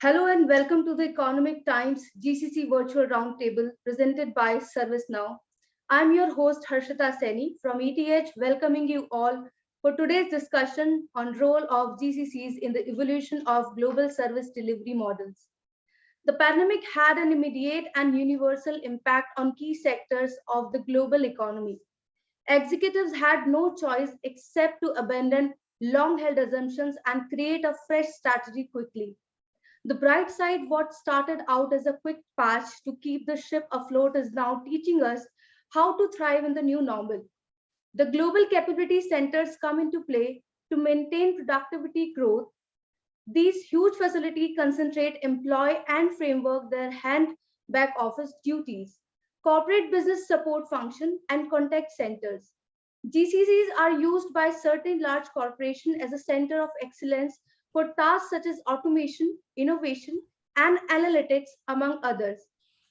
Hello and welcome to the Economic Times GCC Virtual Roundtable presented by ServiceNow. I'm your host Harshita Seni from ETH, welcoming you all for today's discussion on role of GCCs in the evolution of global service delivery models. The pandemic had an immediate and universal impact on key sectors of the global economy. Executives had no choice except to abandon long-held assumptions and create a fresh strategy quickly. The bright side, what started out as a quick patch to keep the ship afloat, is now teaching us how to thrive in the new normal. The global capability centers come into play to maintain productivity growth. These huge facilities concentrate, employ, and framework their hand back office duties, corporate business support function, and contact centers. GCCs are used by certain large corporations as a center of excellence for tasks such as automation, innovation, and analytics, among others.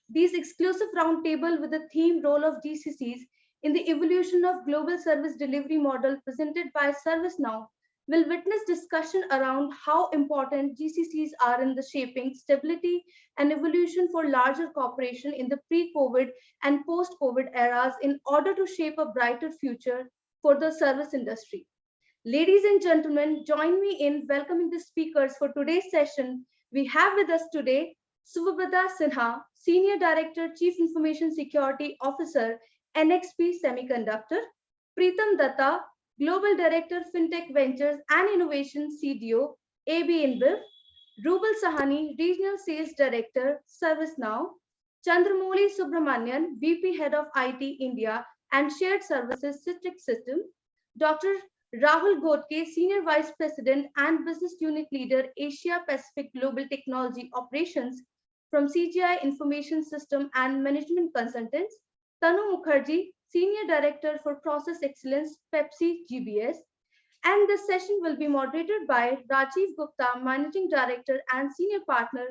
These exclusive roundtable with the theme role of GCCs in the evolution of global service delivery model presented by ServiceNow will witness discussion around how important GCCs are in the shaping stability and evolution for larger corporations in the pre-COVID and post-COVID eras in order to shape a brighter future for the service industry. Ladies and gentlemen, join me in welcoming the speakers for today's session. We have with us today Subhabhata Sinha, Senior Director, Chief Information Security Officer, NXP Semiconductor, Preetham Datta, Global Director, FinTech Ventures and Innovation, CDO, AB InBev, Rubal Sahani, Regional Sales Director, ServiceNow, Chandramouli Subramanian, VP Head of IT India and Shared Services Citrix System, Dr. Rahul Godke, Senior Vice President and Business Unit Leader, Asia Pacific Global Technology Operations from CGI Information System and Management Consultants, Tanu Mukherjee, Senior Director for Process Excellence, Pepsi GBS, and this session will be moderated by Rajiv Gupta, Managing Director and Senior Partner,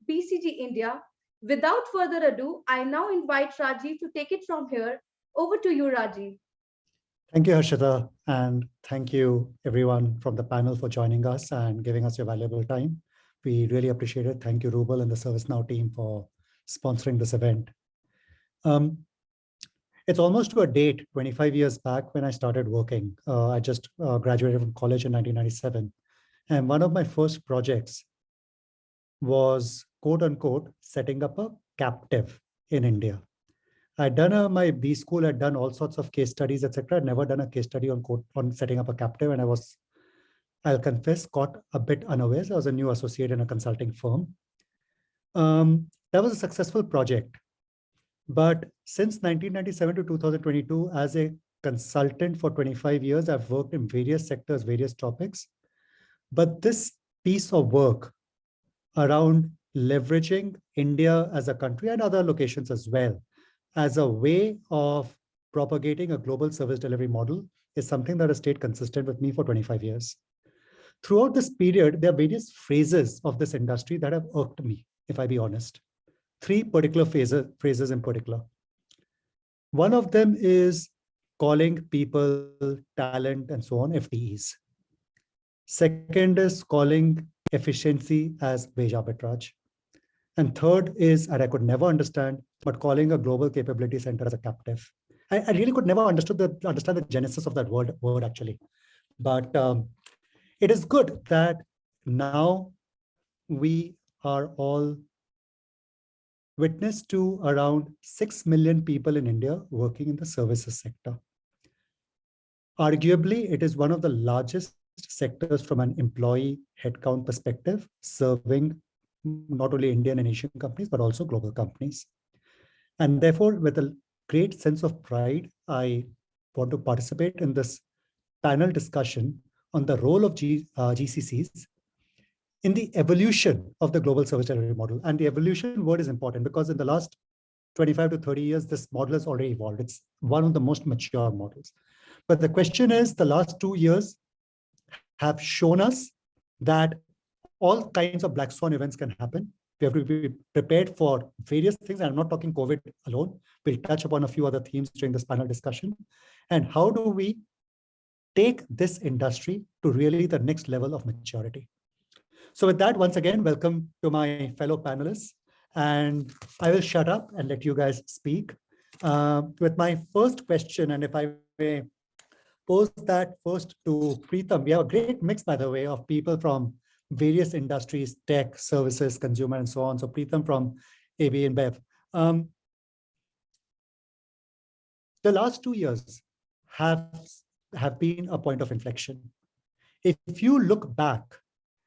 BCG India. Without further ado, I now invite Rajiv to take it from here. Over to you, Rajiv. Thank you, Harshita, and thank you everyone from the panel for joining us and giving us your valuable time. We really appreciate it. Thank you, Rubal and the ServiceNow team for sponsoring this event. It's almost to a date, 25 years back when I started working. I just graduated from college in 1997. And one of my first projects was, quote unquote, setting up a captive in India. I'd done my B school, I'd done all sorts of case studies, etc. I'd never done a case study on setting up a captive. And I was, I'll confess, caught a bit unawares. I was a new associate in a consulting firm. That was a successful project. But since 1997 to 2022, as a consultant for 25 years, I've worked in various sectors, various topics. But this piece of work around leveraging India as a country and other locations as well, as a way of propagating a global service delivery model is something that has stayed consistent with me for 25 years. Throughout this period, there are various phases of this industry that have irked me, if I be honest. Three particular phrases in particular. One of them is calling people, talent, and so on FTEs. Second is calling efficiency as wage arbitrage. And third is, and I could never understand, but calling a global capability center as a captive. I really could never understand the genesis of that word actually. But it is good that now we are all witness to around 6 million people in India working in the services sector. Arguably, it is one of the largest sectors from an employee headcount perspective, serving not only Indian and Asian companies, but also global companies. And therefore, with a great sense of pride, I want to participate in this panel discussion on the role of GCCs in the evolution of the global service delivery model. And the evolution word is important because in the last 25 to 30 years, this model has already evolved. It's one of the most mature models. But the question is, the last 2 years have shown us that all kinds of black swan events can happen. We have to be prepared for various things. I'm not talking COVID alone. We'll touch upon a few other themes during this panel discussion. And how do we take this industry to really the next level of maturity? So with that, once again, welcome to my fellow panelists. And I will shut up and let you guys speak. With my first question, and if I may pose that first to Preetham, we have a great mix, by the way, of people from various industries, tech, services, consumer, and so on. So Preetham from AB and Bev. Um, the last 2 years have, have been a point of inflection. If you look back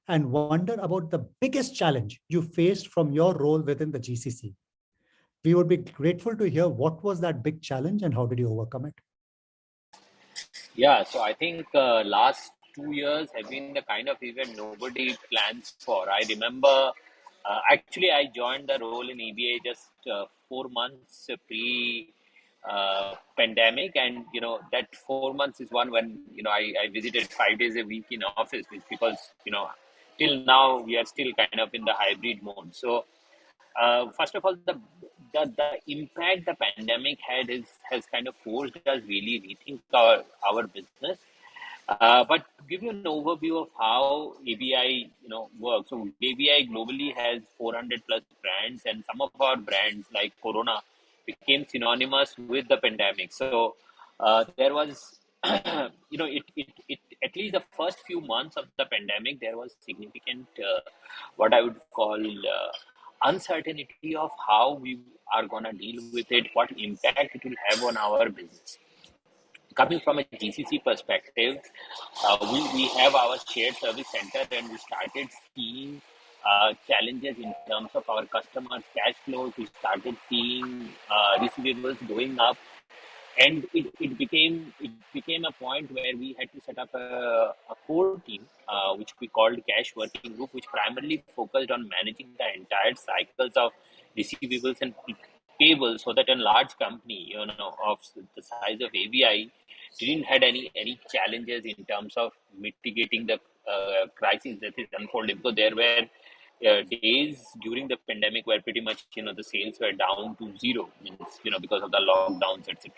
and wonder about the biggest challenge you faced from your role within the GCC, we would be grateful to hear what was that big challenge and how did you overcome it? Yeah, so I think last 2 years have been the kind of event nobody plans for. I remember, actually, I joined the role in EBA just 4 months pre pandemic, and that 4 months is one when I visited 5 days a week in office, which because till now we are still kind of in the hybrid mode. So first of all, the impact the pandemic had has kind of forced us really rethink our business. But to give you an overview of how ABI works, so ABI globally has 400 plus brands, and some of our brands like Corona became synonymous with the pandemic. So there was, it at least the first few months of the pandemic, there was significant what I would call uncertainty of how we are gonna deal with it, what impact it will have on our business. Coming from a GCC perspective, we have our shared service center, and we started seeing challenges in terms of our customers' cash flows. We started seeing receivables going up, and it became a point where we had to set up a core team, which we called cash working group, which primarily focused on managing the entire cycles of receivables and payables, so that a large company of the size of ABI didn't had any challenges in terms of mitigating the crisis that is unfolding, because there were days during the pandemic where pretty much the sales were down to zero, means because of the lockdowns, etc.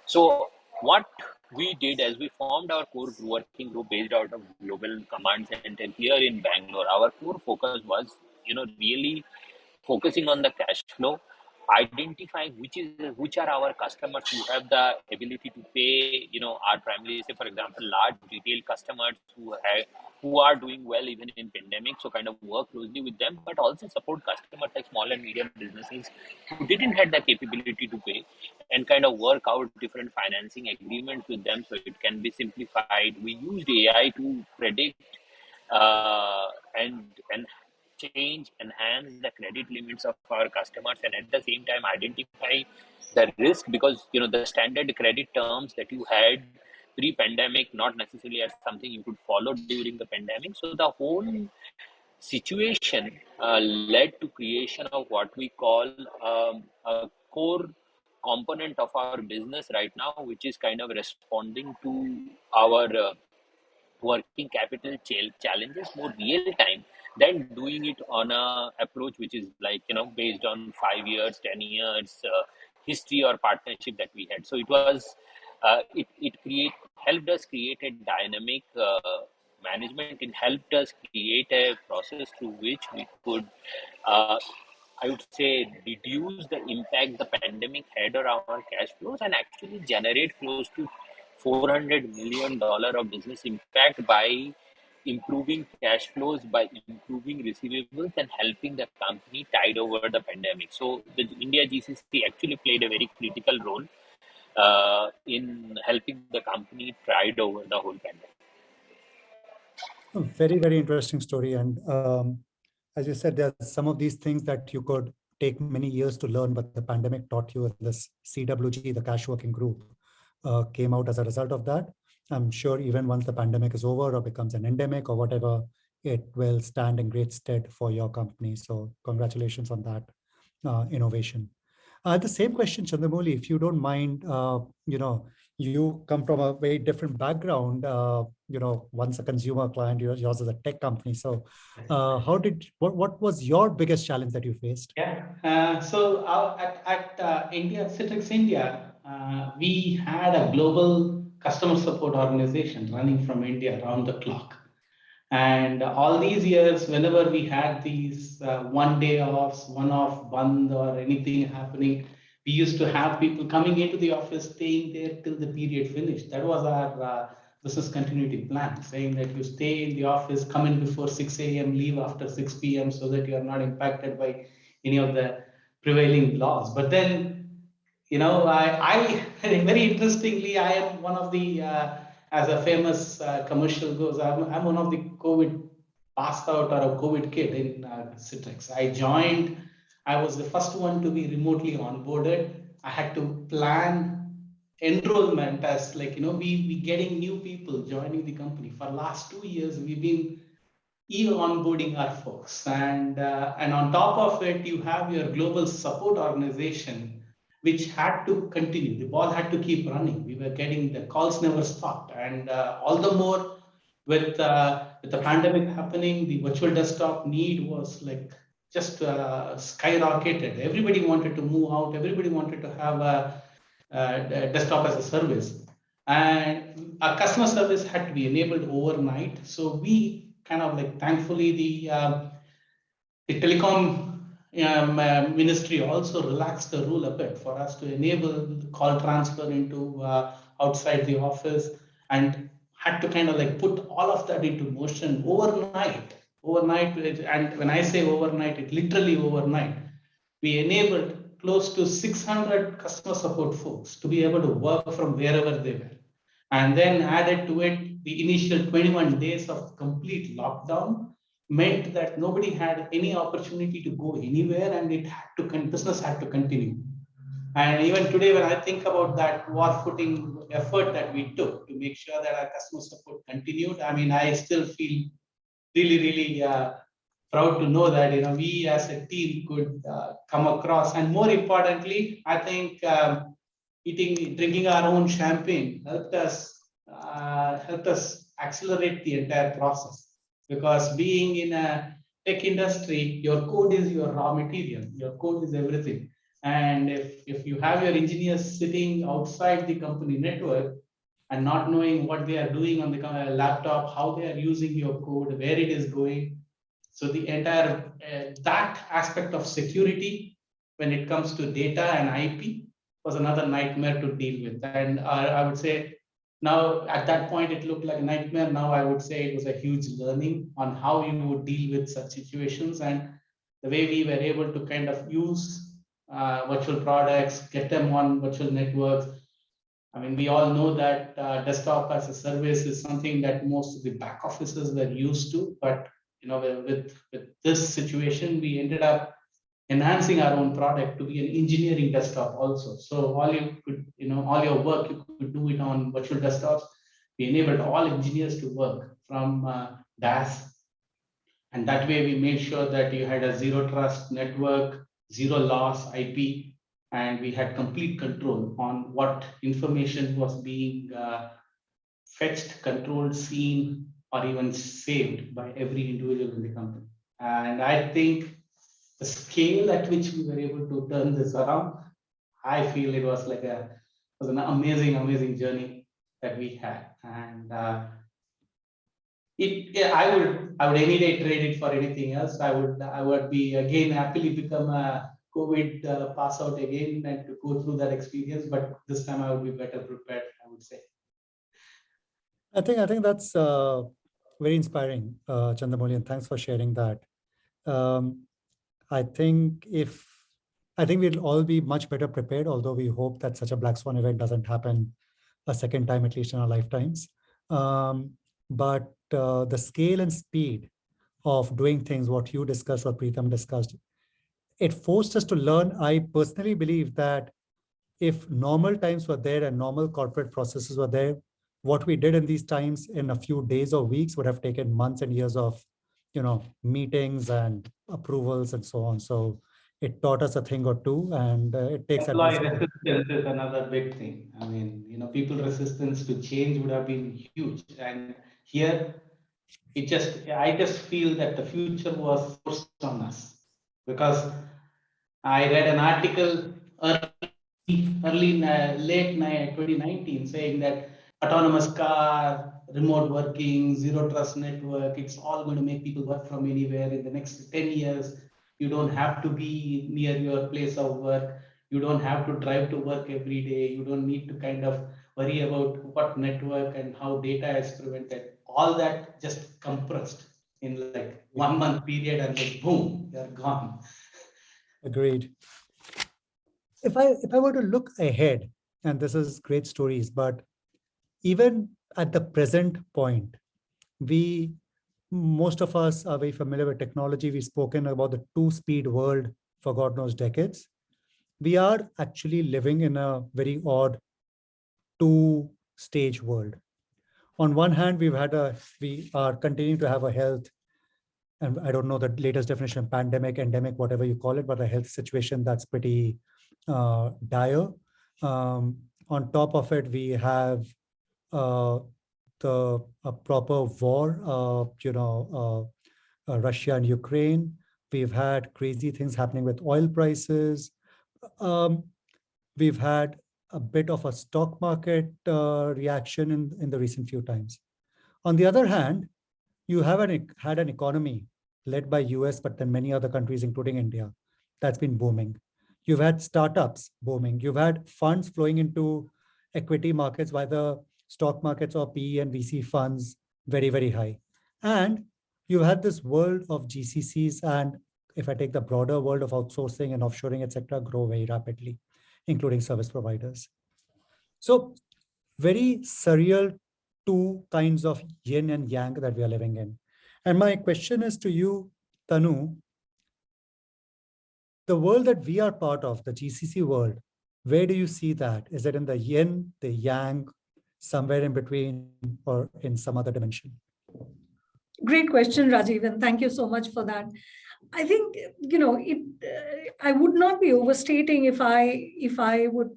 So what we did as we formed our core working group based out of global command center here in Bangalore, our core focus was, really focusing on the cash flow, identifying which are our customers who have the ability to pay, our primarily, say for example, large retail customers who are doing well even in pandemic. So kind of work closely with them, but also support customers like small and medium businesses who didn't have the capability to pay, and kind of work out different financing agreements with them so it can be simplified. We used AI to predict uh, and change, enhance the credit limits of our customers, and at the same time identify the risk, because the standard credit terms that you had pre-pandemic not necessarily are something you could follow during the pandemic. So the whole situation led to creation of what we call a core component of our business right now, which is kind of responding to our working capital challenges more real time than doing it on a approach which is like based on 5 years, 10 years history or partnership that we had. So it was it create helped us create a dynamic management. It helped us create a process through which we could uh, I would say reduce the impact the pandemic had on our cash flows, and actually generate close to $400 million of business impact by improving cash flows, by improving receivables, and helping the company tide over the pandemic. So the India GCC actually played a very critical role in helping the company tide over the whole pandemic. A very, very interesting story. And as you said, there's some of these things that you could take many years to learn, but the pandemic taught you. And this CWG, the cash working group, came out as a result of that. I'm sure even once the pandemic is over or becomes an endemic or whatever, it will stand in great stead for your company. So congratulations on that innovation. The same question, Chandramouli, if you don't mind, you come from a very different background. Once a consumer client, yours is a tech company. So, what was your biggest challenge that you faced? Yeah. So at India, Citrix India, we had a global customer support organization running from India around the clock. And all these years, whenever we had these one day offs, one off band or anything happening, we used to have people coming into the office, staying there till the period finished. That was our business continuity plan, saying that you stay in the office, come in before 6 a.m., leave after 6 p.m., so that you are not impacted by any of the prevailing laws. But then, I very interestingly, I am one of the as a famous commercial goes, I'm one of the COVID passed out or a COVID kid in Citrix. I was the first one to be remotely onboarded. I had to plan enrollment as like, we getting new people joining the company. For last 2 years, we've been onboarding our folks. And on top of it, you have your global support organization, which had to continue. The ball had to keep running. We were getting the calls never stopped. And all the more with the pandemic happening, the virtual desktop need was like just skyrocketed. Everybody wanted to move out. Everybody wanted to have a desktop as a service. And our customer service had to be enabled overnight. So we kind of like, thankfully, the telecom ministry also relaxed the rule a bit for us to enable call transfer into outside the office, and had to kind of like put all of that into motion overnight. And when I say overnight, it literally overnight. We enabled close to 600 customer support folks to be able to work from wherever they were. And then added to it, the initial 21 days of complete lockdown meant that nobody had any opportunity to go anywhere, and business had to continue. And even today, when I think about that war footing effort that we took to make sure that our customer support continued, I mean, I still feel really, really proud to know that we as a team could come across. And more importantly, I think drinking our own champagne helped us accelerate the entire process. Because being in a tech industry, your code is your raw material. Your code is everything. And if you have your engineers sitting outside the company network and not knowing what they are doing on the laptop, how they are using your code, where it is going, so the entire that aspect of security when it comes to data and IP was another nightmare to deal with. And I would say now at that point it looked like a nightmare. Now I would say it was a huge learning on how you would deal with such situations, and the way we were able to kind of use virtual products, get them on virtual networks. I mean, we all know that desktop as a service is something that most of the back offices were used to, but with this situation, we ended up enhancing our own product to be an engineering desktop also. So all you could, all your work, you could do it on virtual desktops. We enabled all engineers to work from DAS. And that way we made sure that you had a zero trust network, zero loss IP, and we had complete control on what information was being fetched, controlled, seen, or even saved by every individual in the company. And I think the scale at which we were able to turn this around, I feel it was like was an amazing journey that we had. And I would any day trade it for anything else. I would be again happily become a COVID pass out again and to go through that experience. But this time I would be better prepared, I would say. I think that's very inspiring, Chandramouli, and thanks for sharing that. I think we'll all be much better prepared, although we hope that such a black swan event doesn't happen a second time, at least in our lifetimes. But the scale and speed of doing things, what you discussed, what Preetham discussed, it forced us to learn. I personally believe that if normal times were there and normal corporate processes were there, what we did in these times in a few days or weeks would have taken months and years of, meetings and approvals and so on. So it taught us a thing or two, and it takes at Employee least. resistance is another big thing. I mean, people resistance to change would have been huge. And here, I just feel that the future was forced on us, because I read an article late 2019 saying that autonomous car, remote working, zero trust network. It's all going to make people work from anywhere in the next 10 years. You don't have to be near your place of work. You don't have to drive to work every day. You don't need to kind of worry about what network and how data is prevented. All that just compressed in like 1 month period, and then boom, you're gone. Agreed. If I were to look ahead, and this is great stories, but even at the present point, we most of us are very familiar with technology. We've spoken about the two-speed world for God knows decades. We are actually living in a very odd two-stage world. On one hand, we are continuing to have a health, and I don't know the latest definition, pandemic, endemic, whatever you call it, but a health situation that's pretty dire. On top of it, we have uh, a proper war, Russia and Ukraine. We've had crazy things happening with oil prices. Um, we've had a bit of a stock market reaction in the recent few times. On the other hand, you had an economy led by US, but then many other countries, including India, that's been booming. You've had startups booming. You've had funds flowing into equity markets, whether stock markets or PE and VC funds, very, very high. And you had this world of GCCs, and if I take the broader world of outsourcing and offshoring, etc., grow very rapidly, including service providers. So very surreal two kinds of yin and yang that we are living in. And my question is to you, Tanu, the world that we are part of, the GCC world, where do you see that? Is it in the yin, the yang, somewhere in between, or in some other dimension? Great question, Rajiv, and thank you so much for that. I think I would not be overstating if I would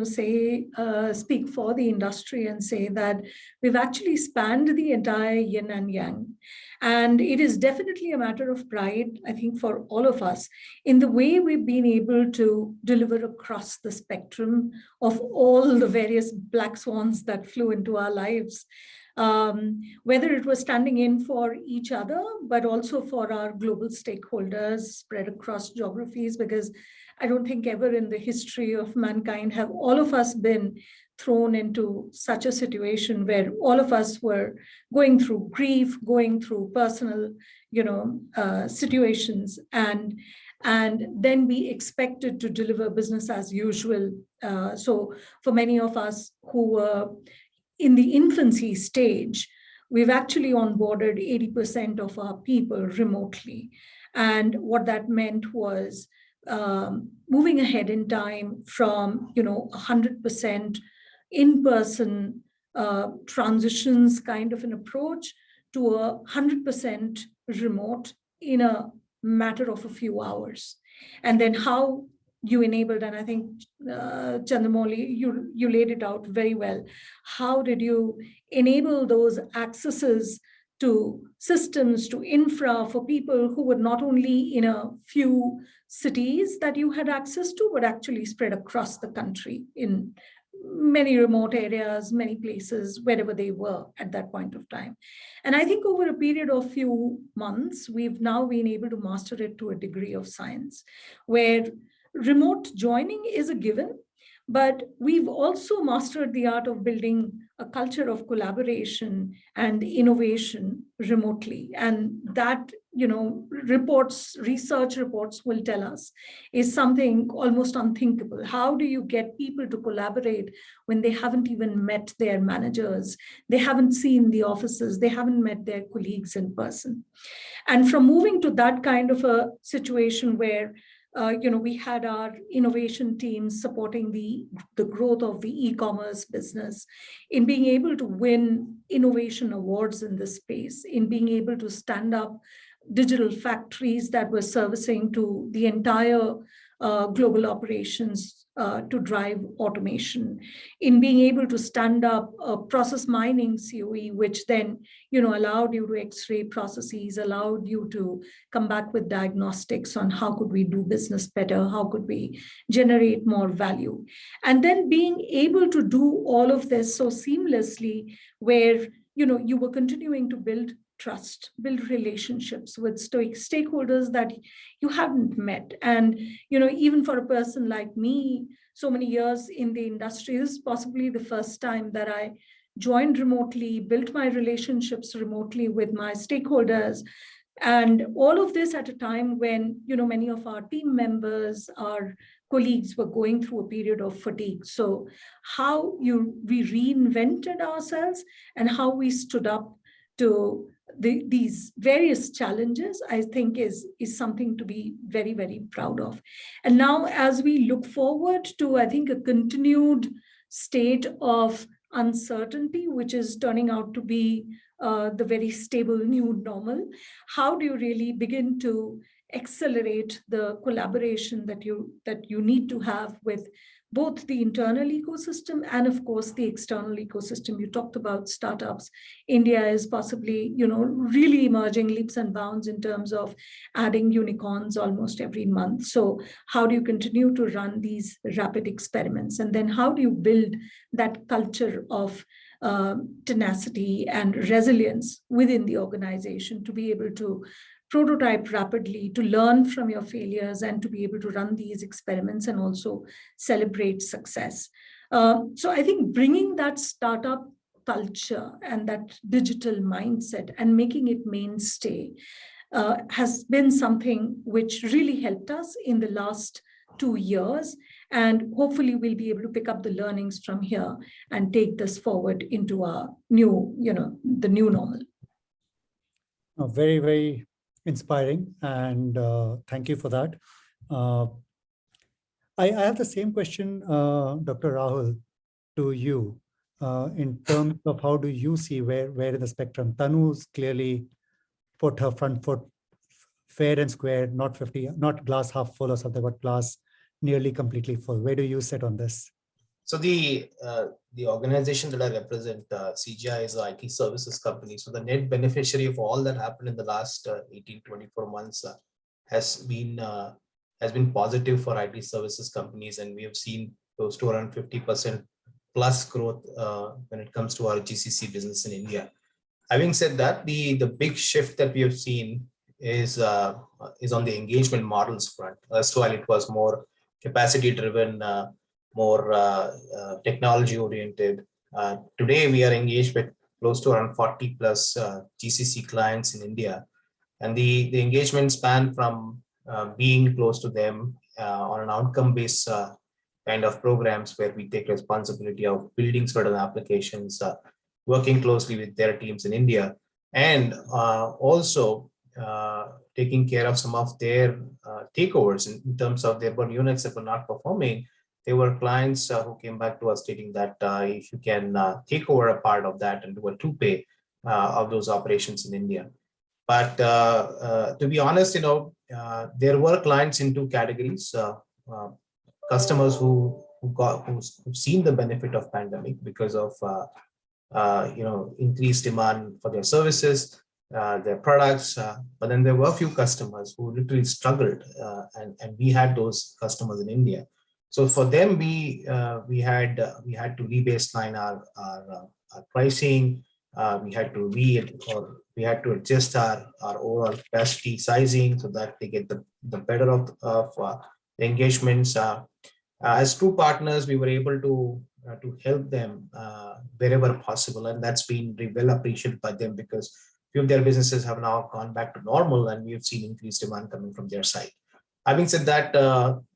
say speak for the industry and say that we've actually spanned the entire yin and yang, and it is definitely a matter of pride, I think, for all of us in the way we've been able to deliver across the spectrum of all the various black swans that flew into our lives. Whether it was standing in for each other, but also for our global stakeholders spread across geographies, because I don't think ever in the history of mankind have all of us been thrown into such a situation where all of us were going through grief, going through personal, situations, and then be expected to deliver business as usual. So for many of us who were in the infancy stage, we've actually onboarded 80% of our people remotely. And what that meant was moving ahead in time from 100% in-person transitions kind of an approach to 100% remote in a matter of a few hours. And then how you enabled, and I think Chandramouli, you laid it out very well. How did you enable those accesses to systems, to infra for people who were not only in a few cities that you had access to, but actually spread across the country in many remote areas, many places, wherever they were at that point of time. And I think over a period of few months, we've now been able to master it to a degree of science, where remote joining is a given, but we've also mastered the art of building a culture of collaboration and innovation remotely. And that, research reports will tell us is something almost unthinkable. How do you get people to collaborate when they haven't even met their managers? They haven't seen the offices, they haven't met their colleagues in person. And from moving to that kind of a situation where we had our innovation teams supporting the growth of the e-commerce business, in being able to win innovation awards in this space, in being able to stand up digital factories that were servicing to the entire global operations to drive automation, in being able to stand up a process mining COE, which then allowed you to X-ray processes, allowed you to come back with diagnostics on how could we do business better, how could we generate more value. And then being able to do all of this so seamlessly, where you were continuing to build trust, build relationships with stakeholders that you hadn't met. And, even for a person like me, so many years in the industry, this is possibly the first time that I joined remotely, built my relationships remotely with my stakeholders. And all of this at a time when, many of our team members, our colleagues were going through a period of fatigue. So how we reinvented ourselves and how we stood up to these various challenges, I think is something to be very, very proud of. And now as we look forward to, I think, a continued state of uncertainty, which is turning out to be the very stable new normal, how do you really begin to accelerate the collaboration that you need to have with both the internal ecosystem and, of course, the external ecosystem? You talked about startups. India is possibly, really emerging leaps and bounds in terms of adding unicorns almost every month. So how do you continue to run these rapid experiments? And then how do you build that culture of tenacity and resilience within the organization to be able to prototype rapidly, to learn from your failures, and to be able to run these experiments and also celebrate success? So I think bringing that startup culture and that digital mindset and making it mainstay has been something which really helped us in the last 2 years. And hopefully we'll be able to pick up the learnings from here and take this forward into our new, the new normal. Very, very inspiring. And thank you for that. I have the same question, Dr. Rahul, to you in terms of how do you see where in the spectrum? Tanu's clearly put her front foot fair and square, not glass half full or something, but glass nearly completely full. Where do you sit on this? So the organization that I represent, CGI, is an IT services company. So the net beneficiary of all that happened in the last 18, 24 months has been positive for IT services companies, and we have seen close to around 50% plus growth when it comes to our GCC business in India. Having said that, the big shift that we have seen is on the engagement models front. While it was more capacity driven, more technology oriented. Today we are engaged with close to around 40 plus GCC clients in India, and the engagement span from being close to them on an outcome based kind of programs where we take responsibility of building certain applications, working closely with their teams in India, and also taking care of some of their takeovers in terms of their units that were not performing. There were clients who came back to us stating that if you can take over a part of that and do a to-pay of those operations in India. But to be honest, there were clients in two categories: customers who've seen the benefit of pandemic because of increased demand for their services, their products. But then there were a few customers who literally struggled, and we had those customers in India. So for them, we had to rebaseline our pricing. We had to adjust our overall capacity sizing so that they get the better of the engagements. As true partners, we were able to help them wherever possible, and that's been well appreciated by them because few of their businesses have now gone back to normal, and we have seen increased demand coming from their side. Having said that,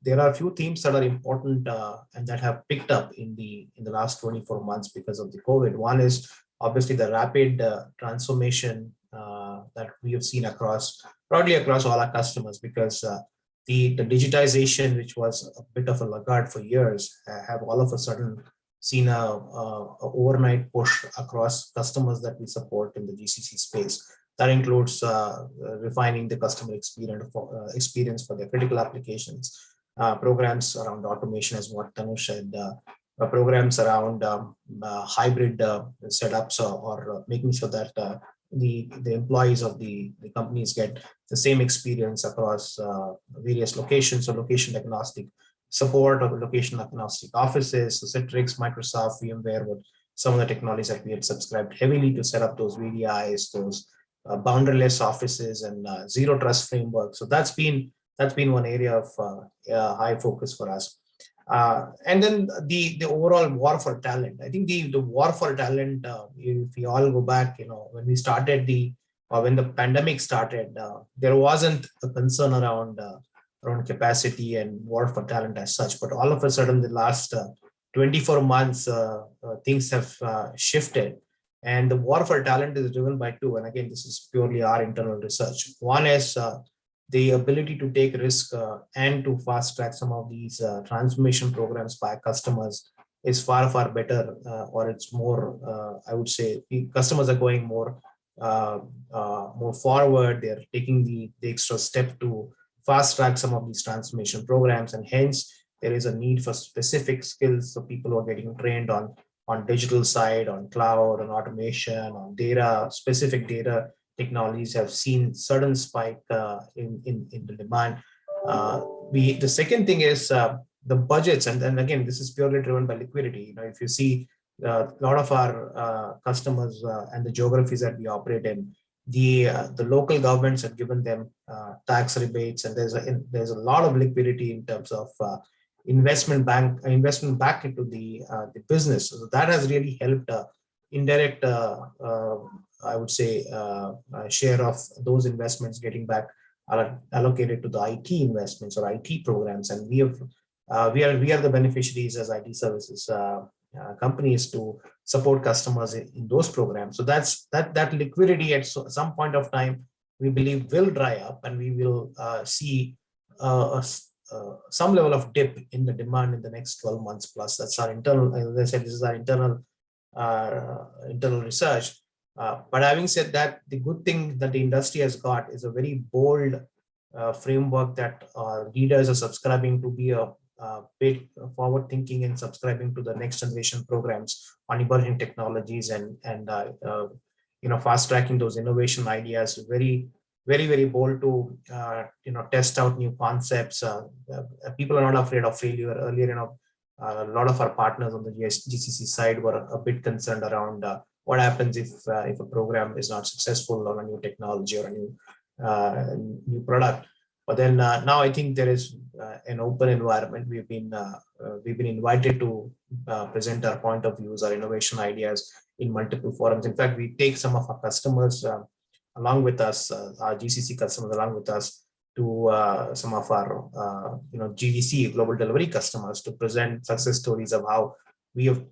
there are a few themes that are important and that have picked up in the last 24 months because of the COVID. One is obviously the rapid transformation that we have seen broadly across all our customers, because the digitization, which was a bit of a laggard for years, have all of a sudden seen a overnight push across customers that we support in the GCC space. That includes refining the customer experience for their critical applications, programs around automation, as what Tanu said, programs around hybrid setups or making sure that the employees of the companies get the same experience across various locations, or location agnostic support, or location agnostic offices. So Citrix, Microsoft, VMware would some of the technologies that we had subscribed heavily to set up those VDIs, those boundaryless offices, and zero trust framework. So that's been one area of high focus for us. And then the overall war for talent. I think the war for talent, if we all go back, when we started when the pandemic started, there wasn't a concern around capacity and war for talent as such. But all of a sudden, the last 24 months, things have shifted. And the war for talent is driven by two. And again, this is purely our internal research. One is the ability to take risk and to fast track some of these transformation programs by customers is far, far better, or it's more, I would say, the customers are going more forward. They're taking the extra step to fast track some of these transformation programs, and hence there is a need for specific skills. So people who are getting trained on digital side, on cloud, on automation, on data, specific data technologies have seen certain spike in the demand. The second thing is the budgets, and then again, this is purely driven by liquidity. If you see a lot of our customers and the geographies that we operate in, the local governments have given them tax rebates, and there's a lot of liquidity in terms of investment back into the business. So that has really helped indirect, I would say, share of those investments getting back allocated to the IT investments or IT programs, and we are the beneficiaries as IT services companies to support customers in those programs. So that liquidity at some point of time, we believe, will dry up, and we will see some level of dip in the demand in the next 12 months plus. That's our internal, as I said, this is our internal research. But having said that, the good thing that the industry has got is a very bold framework that leaders are subscribing to, be a bit forward thinking and subscribing to the next generation programs on emerging technologies and fast tracking those innovation ideas. Very, very bold to test out new concepts. People are not afraid of failure. Earlier, a lot of our partners on the GCC side were a bit concerned around what happens if a program is not successful on a new technology or a new product. But then now I think there is an open environment. We've been invited to present our point of views, our innovation ideas in multiple forums. In fact, we take some of our customers along with us, our GCC customers along with us, to some of our GDC, global delivery customers, to present success stories of how we have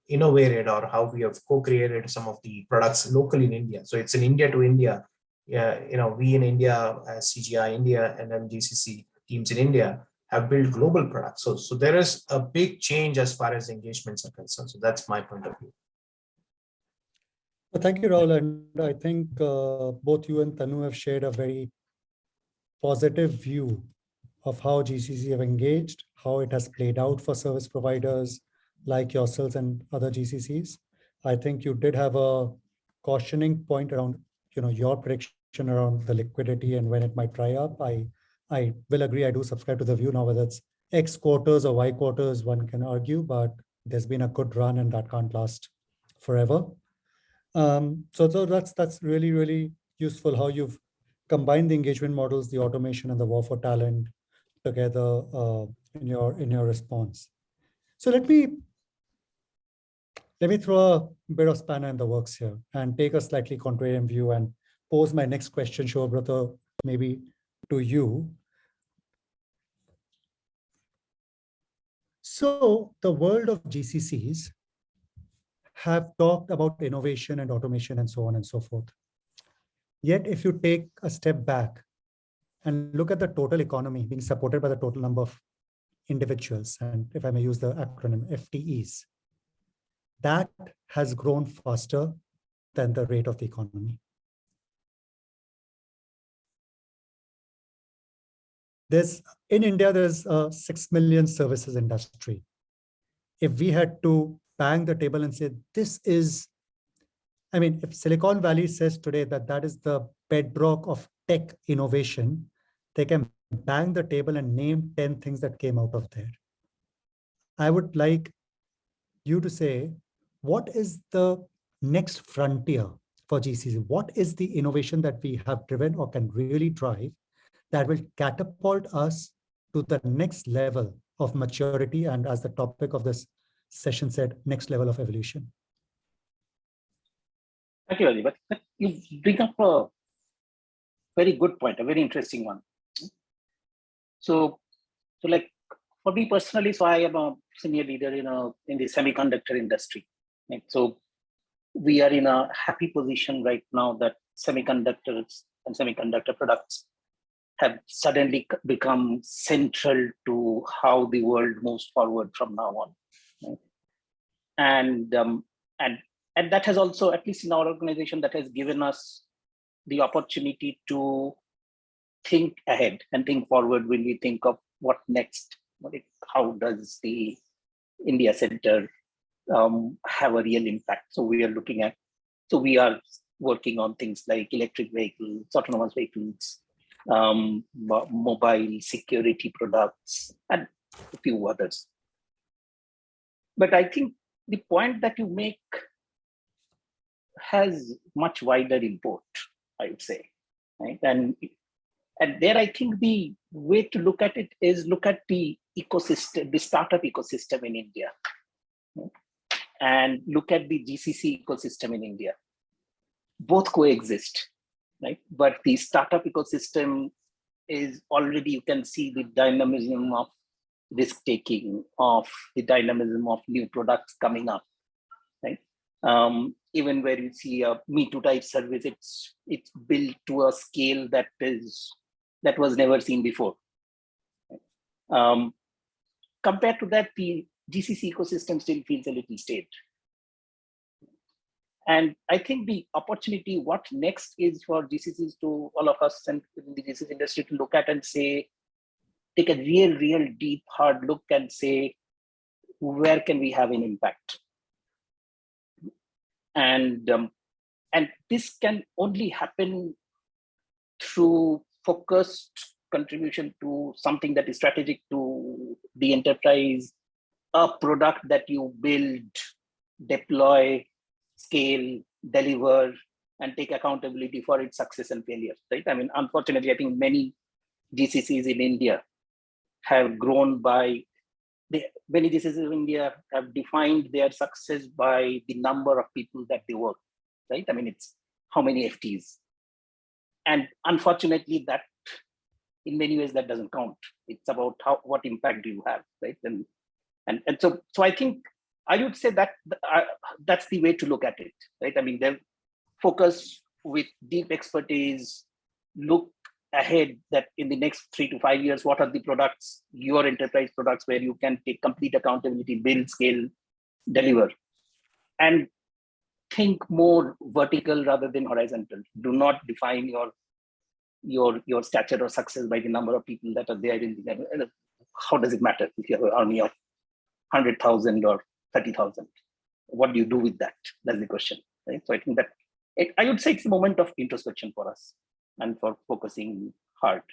innovated or how we have co-created some of the products locally in India. So it's an India to India. We in India, as CGI India, and then GCC teams in India have built global products. So there is a big change as far as engagements are concerned. So that's my point of view. Well, thank you, Rahul. And I think both you and Tanu have shared a very positive view of how GCC have engaged, how it has played out for service providers like yourselves and other GCCs. I think you did have a cautioning point around, your prediction around the liquidity and when it might dry up. I will agree. I do subscribe to the view now, whether it's X quarters or Y quarters, one can argue, but there's been a good run and that can't last forever. So that's really, really useful how you've combined the engagement models, the automation, and the war for talent together in your response. So let me throw a bit of spanner in the works here and take a slightly contrarian view and pose my next question, Shobhrata, maybe to you. So the world of GCCs have talked about innovation and automation and so on and so forth. Yet if you take a step back and look at the total economy being supported by the total number of individuals, and if I may use the acronym FTEs, that has grown faster than the rate of the economy. In India, there's a 6 million services industry. If we had to bang the table and say, if Silicon Valley says today that is the bedrock of tech innovation, they can bang the table and name 10 things that came out of there. I would like you to say, what is the next frontier for GCC? What is the innovation that we have driven or can really drive that will catapult us to the next level of maturity, and as the topic of this session said, next level of evolution? Thank you, Rajiv. But you bring up a very good point, a very interesting one. So like for me personally, so I am a senior leader in the semiconductor industry. Right? So we are in a happy position right now that semiconductors and semiconductor products have suddenly become central to how the world moves forward from now on. Right? And that has also, at least in our organization, that has given us the opportunity to think ahead and think forward when we think of what next. How does the India Center have a real impact? So we are working on things like electric vehicles, autonomous vehicles, mobile security products, and a few others. But I think the point that you make has much wider import, I would say, right? And there, I think the way to look at it is look at the ecosystem, the startup ecosystem in India, right? And look at the GCC ecosystem in India. Both coexist, right? But the startup ecosystem is already, you can see the dynamism of risk taking, of the dynamism of new products coming up, right? Even where you see a Me Too type service, it's built to a scale that was never seen before. Compared to that, the GCC ecosystem still feels a little stale. And I think the opportunity, what next is for GCCs, to all of us and in the GCC industry to look at and say, take a real deep, hard look and say, where can we have an impact? And this can only happen through focused contribution to something that is strategic to the enterprise, a product that you build, deploy, scale, deliver, and take accountability for its success and failure, right? I mean, unfortunately, I think many GCCs in India have grown by, many GCCs in India have defined their success by the number of people that they work, right? I mean, it's how many FTs. And unfortunately, that in many ways that doesn't count. It's about what impact do you have, right? And so I think I would say that that's the way to look at it, right? I mean, they focus with deep expertise, look ahead that in the next 3 to 5 years, what are the products, your enterprise products, where you can take complete accountability, build, scale, deliver, and think more vertical rather than horizontal. Do not define your stature or success by the number of people that are there in the, how does it matter if you have an army of 100,000 or 30,000? What do you do with that? That's the question, right? So I think that I would say it's a moment of introspection for us and for focusing hard.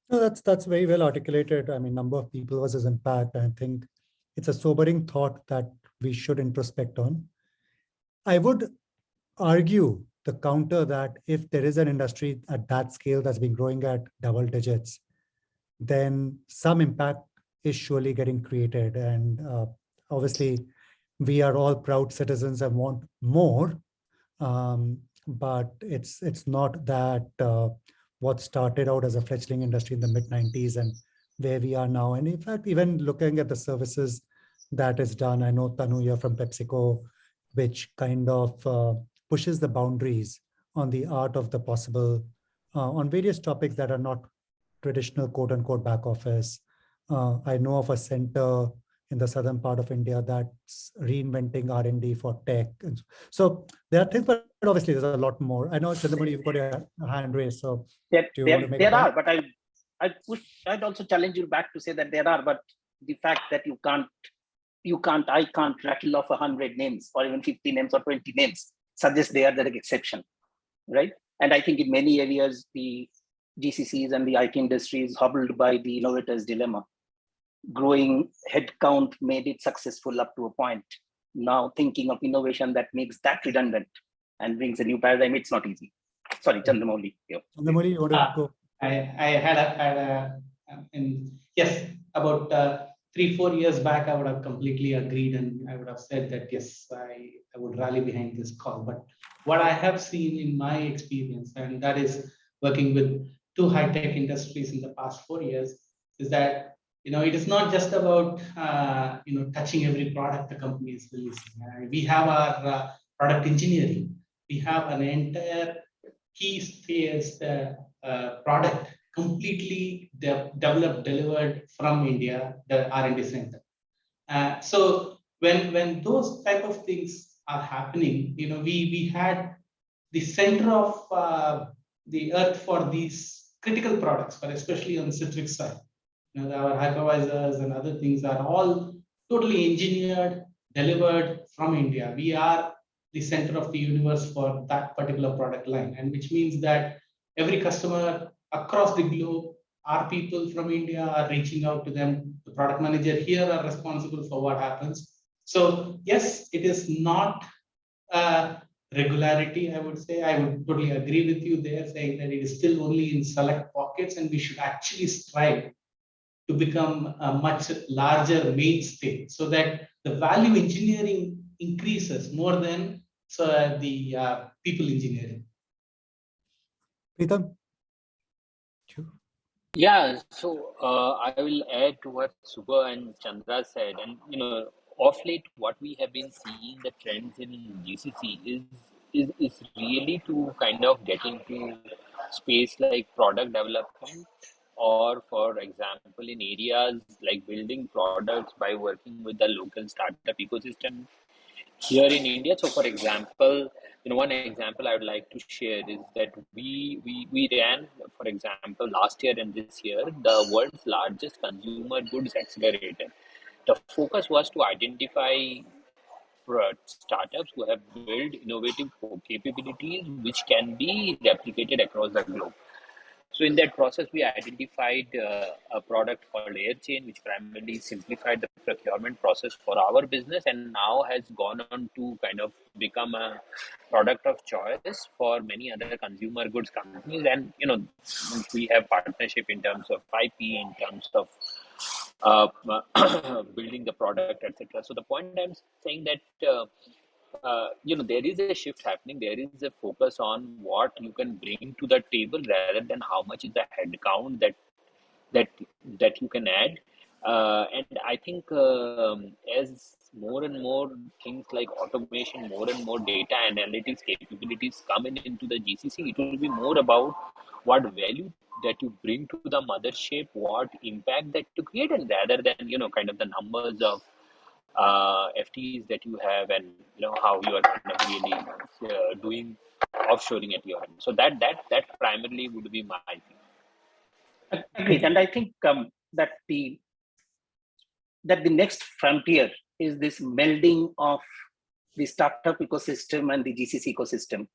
No, that's very well articulated. I mean, number of people versus impact. I think it's a sobering thought that we should introspect on. I would argue the counter that if there is an industry at that scale that's been growing at double digits, then some impact is surely getting created. And obviously, we are all proud citizens and want more, but it's not that what started out as a fledgling industry in the mid-90s and where we are now. And in fact, even looking at the services that is done, I know Tanu, you're from PepsiCo, which kind of pushes the boundaries on the art of the possible on various topics that are not traditional quote unquote back office. I know of a center in the southern part of India that's reinventing R&D for tech. And so there are things, but obviously there's a lot more. I know, Chandramani, you've got a hand raised. So there are, but I'd also challenge you back to say that there are, but the fact that I can't rattle off 100 names or even 50 names or 20 names suggests they are the exception, right? And I think in many areas, the GCCs and the IT industry is hobbled by the innovator's dilemma. Growing headcount made it successful up to a point, now thinking of innovation that makes that redundant and brings a new paradigm, it's not easy. Sorry, Chandramouli. Yeah. Chandramouli, you want to go? I had a yes, about 3-4 years back, I would have completely agreed and I would have said that yes, I would rally behind this call. But what I have seen in my experience, and that is working with two high-tech industries in the past 4 years, is that it is not just about touching every product the company is releasing. We have our product engineering. We have an entire key stage product completely developed, delivered from India, the R&D center. So when those type of things are happening, we had the center of the earth for these critical products, but especially on the citric side. Our hypervisors and other things are all totally engineered, delivered from India. We are the center of the universe for that particular product line, and which means that every customer across the globe, our people from India are reaching out to them. The product manager here are responsible for what happens. So yes, it is not regularity, I would say. I would totally agree with you there, saying that it is still only in select pockets, and we should actually strive to become a much larger mainstay so that the value engineering increases more than the people engineering. Pritam? Yeah, so I will add to what Subha and Chandra said, and of late, what we have been seeing the trends in GCC is really to kind of get into space like product development, or for example, in areas like building products by working with the local startup ecosystem here in India. So, for example, one example I would like to share is that we ran, for example, last year and this year, the world's largest consumer goods accelerator. The focus was to identify startups who have built innovative capabilities which can be replicated across the globe. So in that process, we identified a product called AirChain, which primarily simplified the procurement process for our business, and now has gone on to kind of become a product of choice for many other consumer goods companies. And we have partnership in terms of IP, in terms of uh, building the product, etc. So the point I'm saying that. There is a shift happening. There is a focus on what you can bring to the table rather than how much is the headcount that that you can add. And I think as more and more things like automation, more and more data analytics capabilities come into the GCC, it will be more about what value that you bring to the mothership, what impact that you create, and rather than kind of the numbers of FTEs that you have, and how you are kind of really doing offshoring at your end. So that primarily would be my view. Agreed, and I think that the next frontier is this melding of the startup ecosystem and the GCC ecosystem.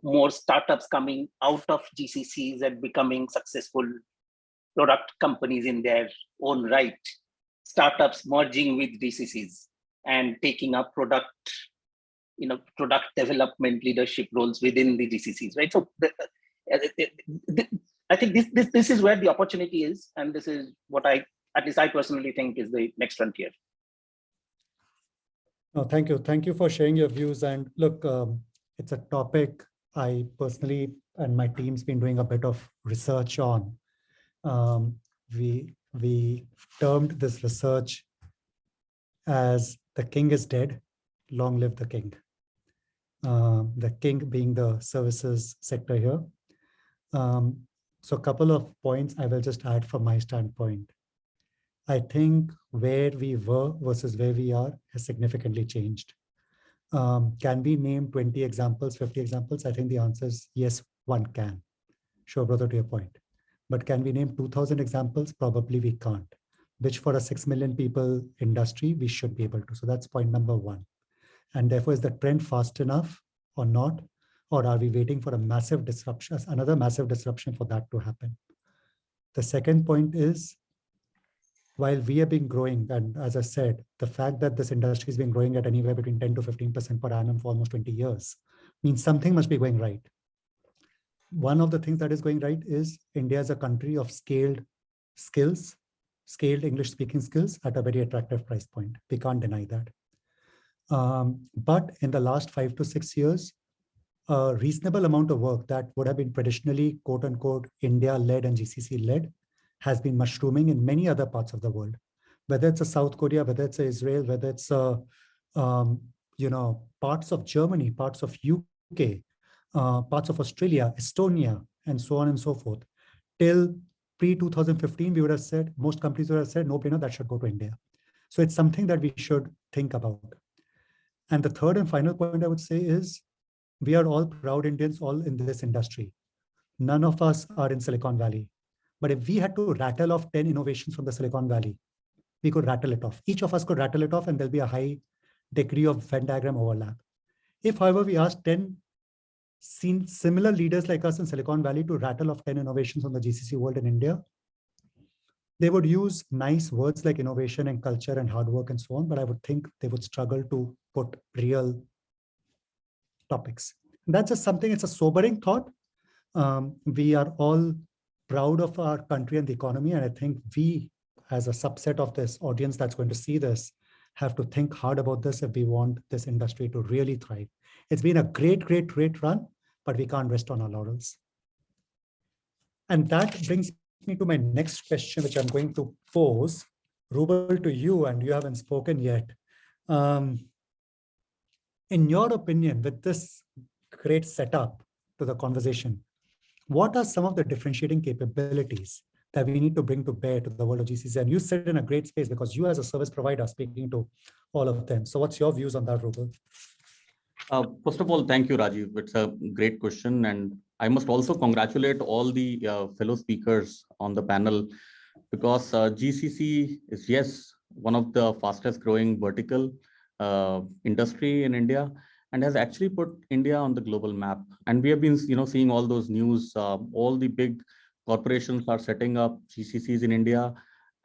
More startups coming out of GCCs and becoming successful product companies in their own right. Startups merging with GCCs and taking up product development leadership roles within the GCCs, right? So I think this is where the opportunity is, and this is what at least I personally think is the next frontier. No, thank you. Thank you for sharing your views. And look, it's a topic I personally and my team's been doing a bit of research on. We termed this research as "The King is Dead, Long Live the King." The king being the services sector here. So a couple of points I will just add from my standpoint. I think where we were versus where we are has significantly changed. Can we name 20 examples, 50 examples? I think the answer is yes, one can. Sure, brother, to your point. But can we name 2,000 examples? Probably we can't, which for a 6 million people industry, we should be able to. So that's point number one. And therefore, is the trend fast enough or not? Or are we waiting for a massive disruption, another massive disruption for that to happen? The second point is while we have been growing, and as I said, the fact that this industry has been growing at anywhere between 10 to 15% per annum for almost 20 years means something must be going right. One of the things that is going right is India is a country of scaled skills, scaled English speaking skills at a very attractive price point. We can't deny that. But in the last 5 to 6 years, a reasonable amount of work that would have been traditionally quote unquote India-led and GCC-led has been mushrooming in many other parts of the world, whether it's a South Korea, whether it's a Israel, whether it's parts of Germany, parts of UK, parts of Australia, Estonia, and so on and so forth. Till pre-2015, we would have said, most companies would have said, no brainer, that should go to India. So it's something that we should think about. And the third and final point I would say is, we are all proud Indians, all in this industry. None of us are in Silicon Valley. But if we had to rattle off 10 innovations from the Silicon Valley, we could rattle it off. Each of us could rattle it off, and there'll be a high degree of Venn diagram overlap. If, however, we asked 10 similar leaders like us in Silicon Valley to rattle off 10 innovations on the GCC world in India, they would use nice words like innovation and culture and hard work and so on, but I would think they would struggle to put real topics. That's just something, it's a sobering thought. We are all proud of our country and the economy, and I think we, as a subset of this audience that's going to see this, have to think hard about this if we want this industry to really thrive. It's been a great, great, great run, but we can't rest on our laurels. And that brings me to my next question, which I'm going to pose, Rubal, to you, and you haven't spoken yet. In your opinion, with this great setup to the conversation, what are some of the differentiating capabilities that we need to bring to bear to the world of GCC? And you sit in a great space because you as a service provider are speaking to all of them. So what's your views on that, Rubal? First of all, thank you, Rajiv. It's a great question. And I must also congratulate all the fellow speakers on the panel, because GCC is, yes, one of the fastest growing vertical industry in India, and has actually put India on the global map. And we have been, seeing all those news. All the big corporations are setting up GCCs in India,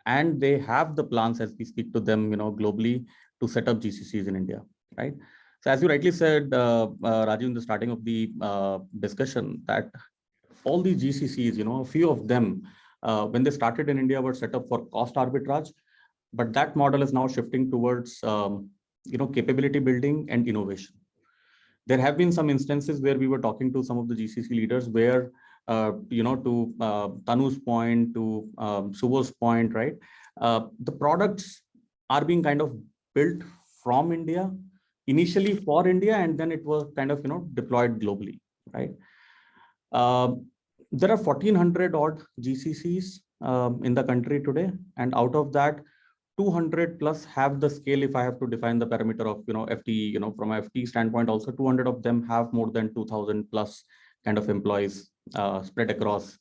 and they have the plans, as we speak to them, globally, to set up GCCs in India, right? So as you rightly said, Raju, in the starting of the discussion, that all these GCCs, a few of them, when they started in India, were set up for cost arbitrage, but that model is now shifting towards, capability building and innovation. There have been some instances where we were talking to some of the GCC leaders where, to Tanu's point, to Suvo's point, right? The products are being kind of built from India, initially for India, and then it was kind of, deployed globally, right? There are 1,400 odd GCCs in the country today, and out of that, 200 plus have the scale. If I have to define the parameter of, FTE, from a FTE standpoint, also 200 of them have more than 2,000 plus kind of employees spread across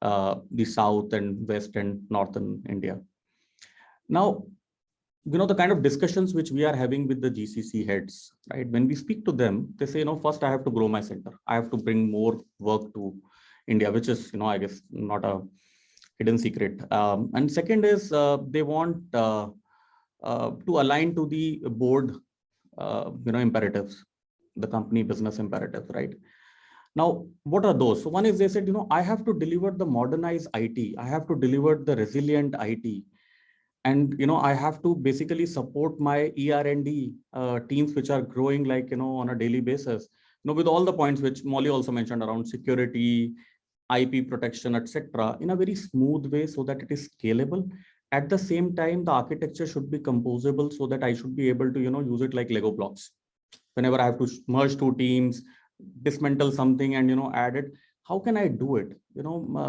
the South and West and Northern India. Now, the kind of discussions which we are having with the GCC heads, right? When we speak to them, they say, first I have to grow my center. I have to bring more work to India, which is, I guess, not a hidden secret. And second is they want to align to the board, imperatives, the company business imperatives, right? Now, what are those? So one is they said, I have to deliver the modernized IT. I have to deliver the resilient IT. And, I have to basically support my ER&D teams, which are growing like, on a daily basis, with all the points which Molly also mentioned around security, IP protection, etc., in a very smooth way so that it is scalable. At the same time, the architecture should be composable so that I should be able to, use it like Lego blocks. Whenever I have to merge two teams, dismantle something and, add it, how can I do it?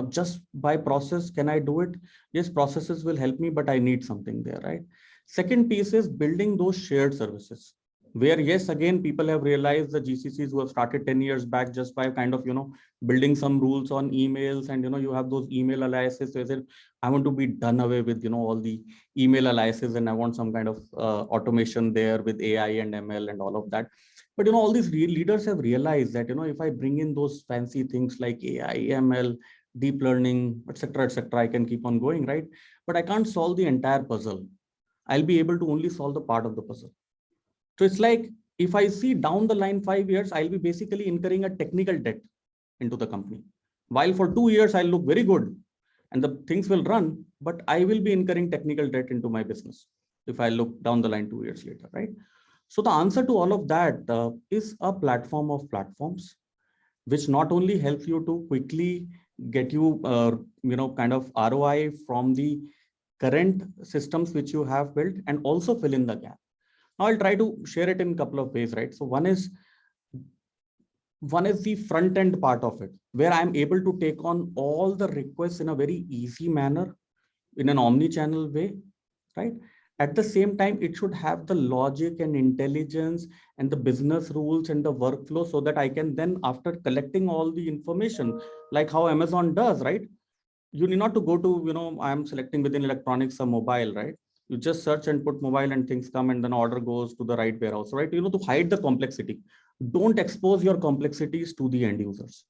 Just by process, can I do it? Yes, processes will help me, but I need something there, right? Second piece is building those shared services, where, yes, again, people have realized the GCCs who have started 10 years back just by kind of, building some rules on emails, and, you have those email aliases. So I said, I want to be done away with, all the email aliases, and I want some kind of automation there with AI and ML and all of that. But, all these leaders have realized that, if I bring in those fancy things like AI, ML, deep learning, etc., etc. I can keep on going, right? But I can't solve the entire puzzle. I'll be able to only solve the part of the puzzle. So it's like, if I see down the line 5 years, I'll be basically incurring a technical debt into the company. While for 2 years, I'll look very good and the things will run, but I will be incurring technical debt into my business if I look down the line 2 years later, right? So the answer to all of that is a platform of platforms, which not only helps you to quickly get you, kind of ROI from the current systems which you have built, and also fill in the gap. Now I'll try to share it in a couple of ways, right? So one is the front end part of it, where I'm able to take on all the requests in a very easy manner, in an omni-channel way, right? At the same time, it should have the logic and intelligence and the business rules and the workflow, so that I can then, after collecting all the information, like how Amazon does, right? You need not to go to, I'm selecting within electronics or mobile, right? You just search and put mobile and things come, and then order goes to the right warehouse, right? To hide the complexity. Don't expose your complexities to the end users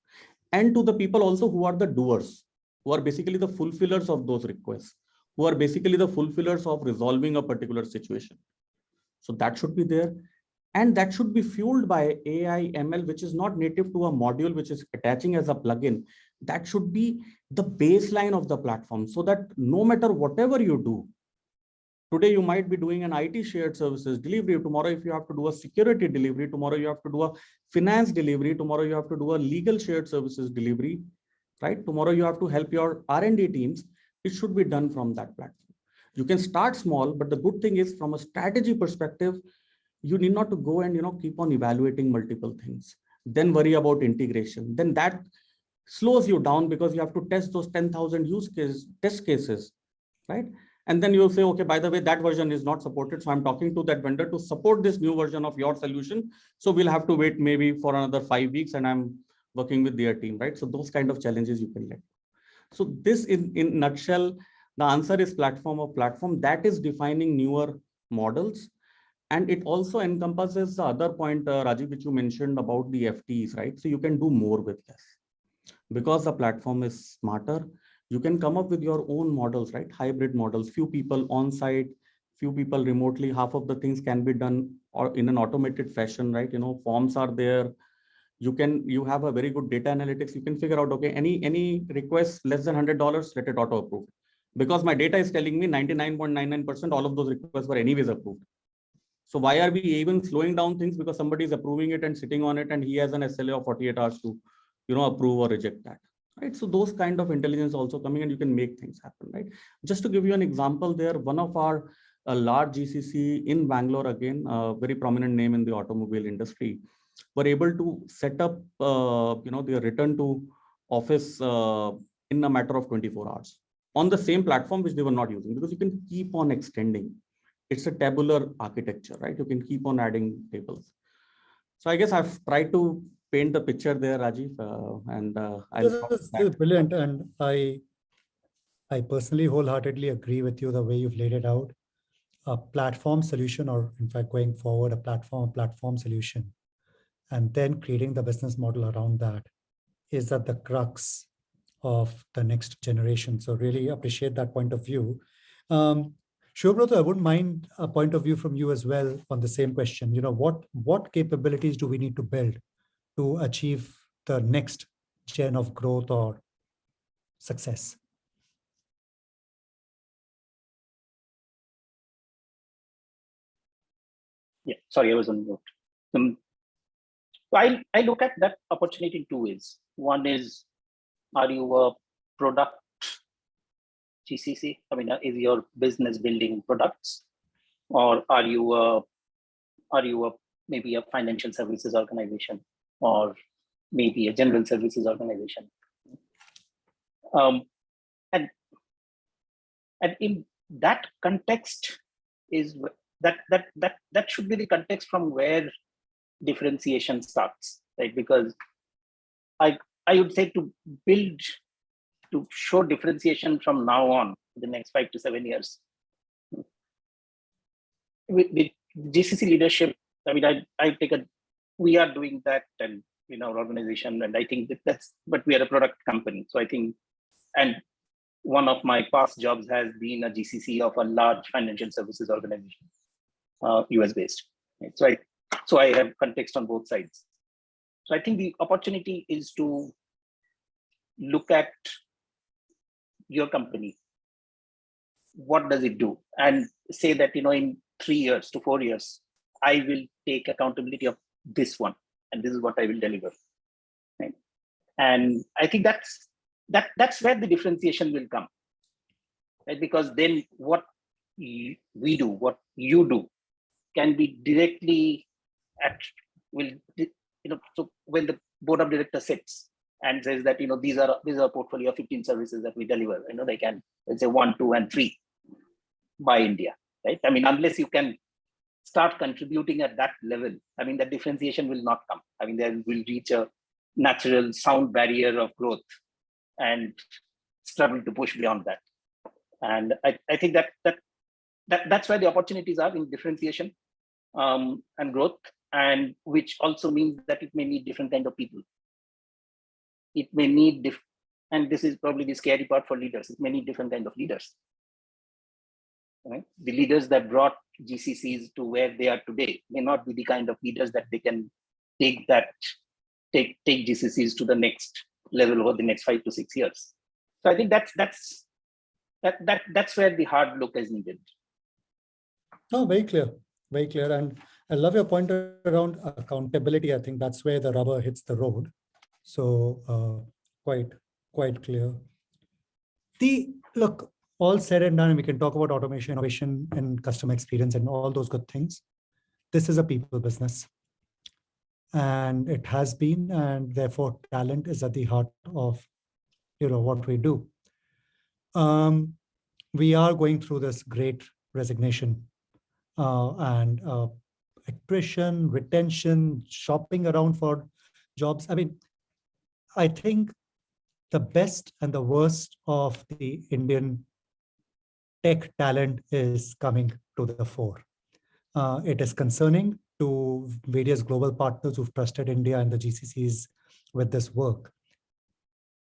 and to the people also who are the doers, who are basically the fulfillers of those requests, who are basically the fulfillers of resolving a particular situation. So that should be there. And that should be fueled by AI, ML, which is not native to a module, which is attaching as a plugin. That should be the baseline of the platform, so that no matter whatever you do, today you might be doing an IT shared services delivery. Tomorrow, if you have to do a security delivery, tomorrow you have to do a finance delivery, tomorrow you have to do a legal shared services delivery, right? Tomorrow you have to help your R&D teams. It should be done from that platform. You can start small, but the good thing is, from a strategy perspective, you need not to go and keep on evaluating multiple things, then worry about integration. Then that slows you down, because you have to test those 10,000 test cases, right? And then you'll say, okay, by the way, that version is not supported, so I'm talking to that vendor to support this new version of your solution. So we'll have to wait maybe for another 5 weeks, and I'm working with their team, right? So those kind of challenges you can let. So this, in nutshell, the answer is platform of platform. That is defining newer models. And it also encompasses the other point, Rajiv, which you mentioned about the FTEs, right? So you can do more with less. Because the platform is smarter, you can come up with your own models, right? Hybrid models, few people on site, few people remotely. Half of the things can be done or in an automated fashion, right? Forms are there. You have a very good data analytics. You can figure out, okay, any request less than $100, let it auto approve, because my data is telling me 99.99% all of those requests were anyways approved. So why are we even slowing down things? Because somebody is approving it and sitting on it, and he has an SLA of 48 hours to approve or reject that, right? So those kind of intelligence also coming, and you can make things happen, right? Just to give you an example there, one of our large GCC in Bangalore, again, a very prominent name in the automobile industry, were able to set up their return to office in a matter of 24 hours on the same platform which they were not using, because you can keep on extending. It's a tabular architecture, right? You can keep on adding tables. So I guess I've tried to paint the picture there, Rajiv, and this is brilliant. And I personally wholeheartedly agree with you the way you've laid it out. A platform solution, or in fact, going forward, a platform solution, and then creating the business model around that, is at the crux of the next generation. So really appreciate that point of view. Shubhrata, I wouldn't mind a point of view from you as well on the same question. What capabilities do we need to build to achieve the next gen of growth or success? Yeah, sorry, I was on mute. I look at that opportunity in two ways. One is, are you a product GCC? I mean, is your business building products, or are you maybe a financial services organization, or maybe a general services organization? And in that context is that should be the context from where differentiation starts, right? Because I would say to show differentiation from now on the next 5 to 7 years with GCC leadership. I mean, we are doing that and in our organization, and I think but we are a product company, so I think And one of my past jobs has been a GCC of a large financial services organization, US based. Right? So I have context on both sides. So I think the opportunity is to look at your company. What does it do? And say that, in 3 years to 4 years, I will take accountability of this one, and this is what I will deliver. Right? And I think that's where the differentiation will come. Right? Because then what we do, what you do, can be directly so when the board of directors sits and says that, these are a portfolio of 15 services that we deliver, they can, let's say 1, 2, and 3 by India, right? I mean, unless you can start contributing at that level, I mean, that differentiation will not come. I mean, there will reach a natural sound barrier of growth and struggle to push beyond that. And I think that's where the opportunities are in differentiation and growth, and which also means that it may need different kind of people. It may need and this is probably the scary part for leaders. It may need different kind of leaders. Right? The leaders that brought GCCs to where they are today may not be the kind of leaders that they can take GCCs to the next level over the next 5 to 6 years. So I think that's where the hard look is needed. Oh, very clear, very clear. And I love your point around accountability. I think that's where the rubber hits the road. So quite clear. Look, all said and done, we can talk about automation, innovation, and customer experience and all those good things. This is a people business. And it has been, and therefore talent is at the heart of what we do. We are going through this great resignation and attrition, retention, shopping around for jobs. I mean, I think the best and the worst of the Indian tech talent is coming to the fore. It is concerning to various global partners who've trusted India and the GCCs with this work.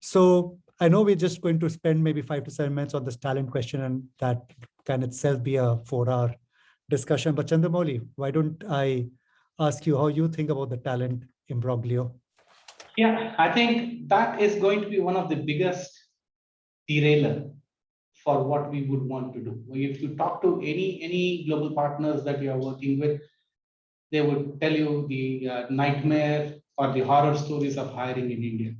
So I know we're just going to spend maybe 5 to 7 minutes on this talent question, and that can itself be a 4-hour discussion. But Chandramouli, why don't I ask you how you think about the talent imbroglio? Yeah, I think that is going to be one of the biggest derailer for what we would want to do. If you talk to any global partners that we are working with, they would tell you the nightmare or the horror stories of hiring in India.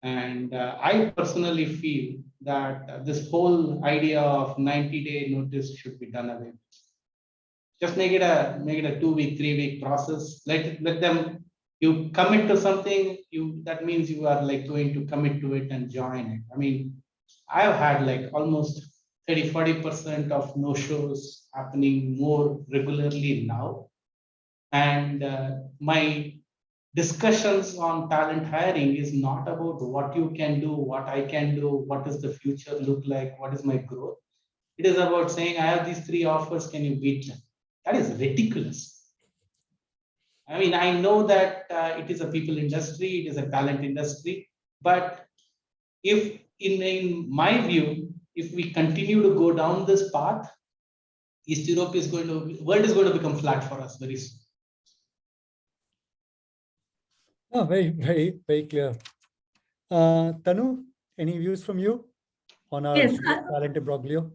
And I personally feel that this whole idea of 90-day notice should be done away. Just make it a 2-week, 3-week process. Let them, you commit to something, that means you are like going to commit to it and join it. I mean, I've had like almost 30-40% of no-shows happening more regularly now. And my discussions on talent hiring is not about what you can do, what I can do, what does the future look like, what is my growth. It is about saying, I have these 3 offers, can you beat them? That is ridiculous. I mean, I know that it is a people industry, it is a talent industry, but if in my view, if we continue to go down this path, East Europe world is going to become flat for us very soon. Oh, very, very, very clear. Tanu, any views from you on our talent imbroglio?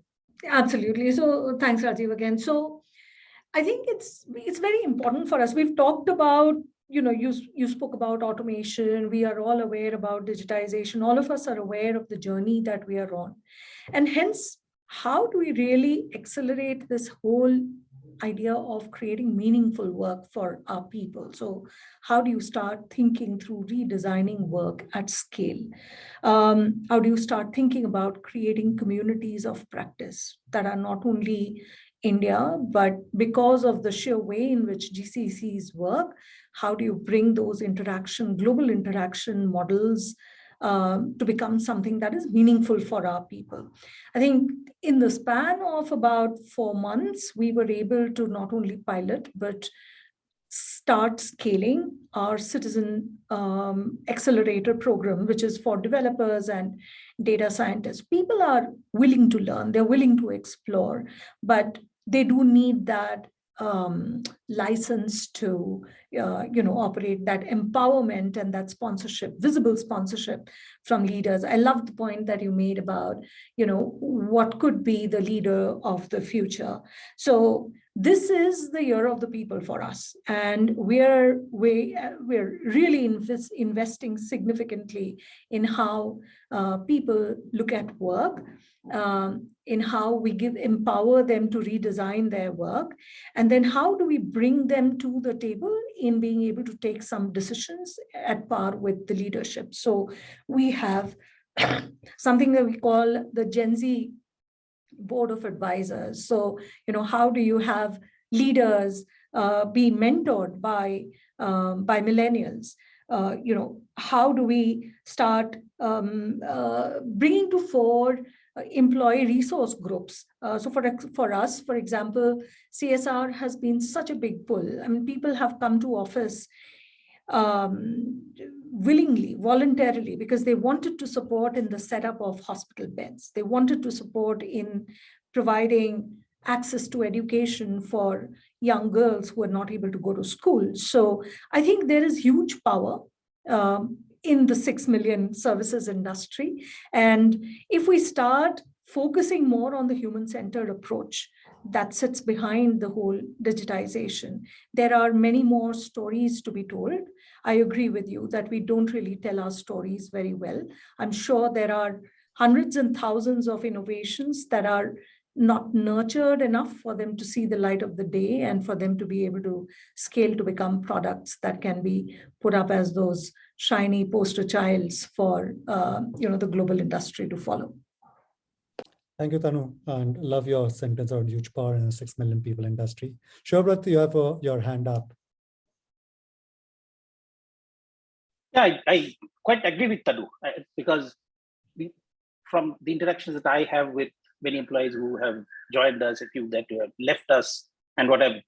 Absolutely. So thanks, Rajiv, again. So I think it's very important for us. We've talked about, you spoke about automation. We are all aware about digitization. All of us are aware of the journey that we are on. And hence, how do we really accelerate this whole idea of creating meaningful work for our people? So how do you start thinking through redesigning work at scale? How do you start thinking about creating communities of practice that are not only India, but because of the sheer way in which GCCs work, how do you bring those global interaction models to become something that is meaningful for our people? I think in the span of about 4 months, we were able to not only pilot, but start scaling our citizen accelerator program, which is for developers and data scientists. People are willing to learn, they're willing to explore, but they do need that license to operate, that empowerment and that sponsorship, visible sponsorship from leaders. I love the point that you made about what could be the leader of the future. So this is the year of the people for us, and we're really investing significantly in how people look at work, in how we empower them to redesign their work, and then how do we bring them to the table in being able to take some decisions at par with the leadership. So we have something that we call the Gen Z board of advisors. So, how do you have leaders be mentored by millennials? How do we start bringing to fore employee resource groups? So for us, for example, CSR has been such a big pull. I mean, people have come to office willingly, voluntarily, because they wanted to support in the setup of hospital beds. They wanted to support in providing access to education for young girls who are not able to go to school. So I think there is huge power in the 6 million services industry. And if we start focusing more on the human-centered approach that sits behind the whole digitization, there are many more stories to be told. I agree with you that we don't really tell our stories very well. I'm sure there are hundreds and thousands of innovations that are not nurtured enough for them to see the light of the day and for them to be able to scale to become products that can be put up as those shiny poster childs for the global industry to follow. Thank you, Tanu, and love your sentence on huge power in a 6 million people industry. Shobrat, you have your hand up. Yeah, I quite agree with Tanu, because from the interactions that I have with many employees who have joined us, a few that have left us, and what I've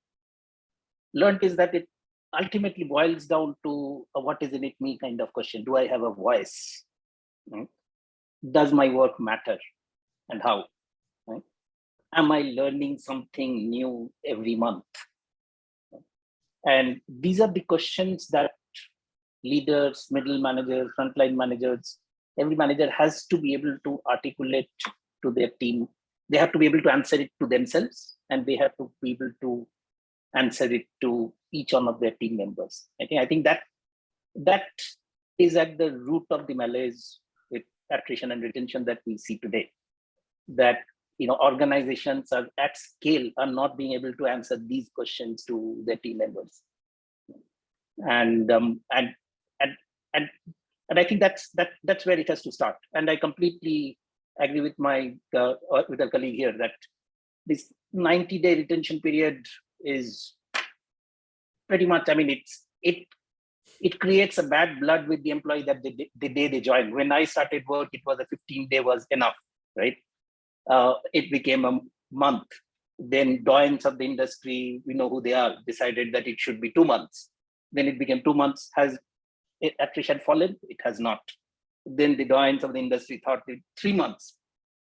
learned is that it ultimately boils down to a what is in it me kind of question. Do I have a voice? Right? Does my work matter, and how? Right? Am I learning something new every month? And these are the questions that leaders, middle managers, frontline managers, every manager has to be able to articulate to their team. They have to be able to answer it to themselves, and they have to be able to answer it to each one of their team members. I think that is at the root of the malaise with attrition and retention that we see today. That organizations are at scale are not being able to answer these questions to their team members, and I think that's where it has to start. And I completely agree with with a colleague here that this 90-day retention period is pretty much. I mean, it creates a bad blood with the employee that the day they join. When I started work, it was a 15-day was enough, right? It became a month. Then doyens of the industry, we know who they are, decided that it should be 2 months. Then it became 2 months. Has attrition fallen? It has not. Then the doyens of the industry thought 3 months.